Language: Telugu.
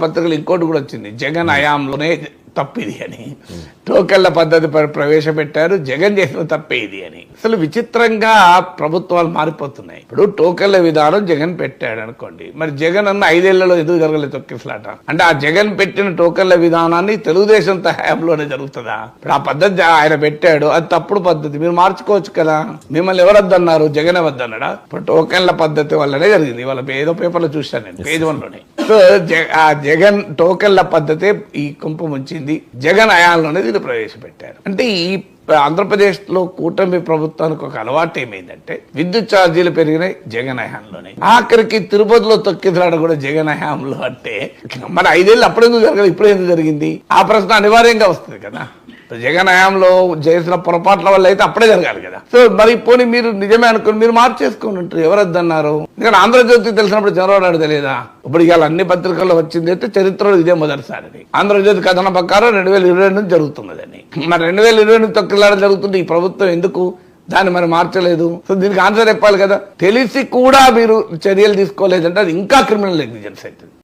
పత్రికలు ఇంకోటి కూడా వచ్చింది, జగన్ హయాంలోనే తప్పిది అని. టోకెన్ల పద్ధతి ప్రవేశపెట్టారు, జగన్ చేసిన తప్పే ఇది అని. అసలు విచిత్రంగా ప్రభుత్వాలు మారిపోతున్నాయి. ఇప్పుడు టోకెన్ల విధానం జగన్ పెట్టాడు అనుకోండి, మరి జగన్ అన్న 5 ఏళ్లలో ఎందుకు జరగలేదు తొక్కిసలాట? అంటే ఆ జగన్ పెట్టిన టోకెన్ల విధానాన్ని తెలుగుదేశం హయాంలోనే జరుగుతుందా? ఇప్పుడు ఆ పద్ధతి ఆయన పెట్టాడు, అది తప్పుడు పద్ధతి, మీరు మార్చుకోవచ్చు కదా. మిమ్మల్ని ఎవరు వద్దన్నారు? జగన్ వద్దన్నాడా? ఇప్పుడు టోకెన్ల పద్ధతి వల్లనే జరిగింది. వాళ్ళ ఏదో పేపర్లో చూశాను నేను, పేజ్ 1లోనే. సో ఆ జగన్ టోకెన్ల పద్ధతే ఈ కుంప ముంచింది. జగన్ హయాంలోనే దీన్ని ప్రవేశపెట్టారు. అంటే ఈ ఆంధ్రప్రదేశ్ లో కూటమి ప్రభుత్వానికి ఒక అలవాటు ఏమైందంటే, విద్యుత్ ఛార్జీలు పెరిగినాయి జగన్ హయాంలోనే, ఆఖరికి తిరుపతిలో తొక్కిసలాట కూడా జగన్ హయాంలో. అంటే మరి 5 ఏళ్ళు అప్పుడెందుకు జరగదు, ఇప్పుడు ఎందుకు జరిగింది? ఆ ప్రశ్న అనివార్యంగా వస్తుంది కదా. జగన్ హయాంలో చేసిన పొరపాట్ల వల్ల అయితే అప్పుడే జరగాలి కదా. సో మరి పోనీ మీరు నిజమే అనుకుని మీరు మార్చేసుకుని ఉంటారు, ఎవరు వద్దన్నారు? ఎందుకంటే ఆంధ్రజ్యోతి తెలిసినప్పుడు చంద్రబాబు నాయుడు తెలియదా? ఇప్పుడు ఇవాళ అన్ని పత్రికల్లో వచ్చింది అయితే చరిత్రలో ఇదే మొదటిసారి. ఆంధ్రజ్యోతి కథనం ప్రకారం 2022 నుంచి జరుగుతున్నదని. మరి 2020 నుంచి తొక్కిలాట జరుగుతుంటే ఈ ప్రభుత్వం ఎందుకు దాన్ని మరి మార్చలేదు? సో దీనికి ఆన్సర్ చెప్పాలి కదా. తెలిసి కూడా మీరు చర్యలు తీసుకోలేదంటే అది ఇంకా క్రిమినల్ నెగ్లిజెన్స్ అవుతుంది.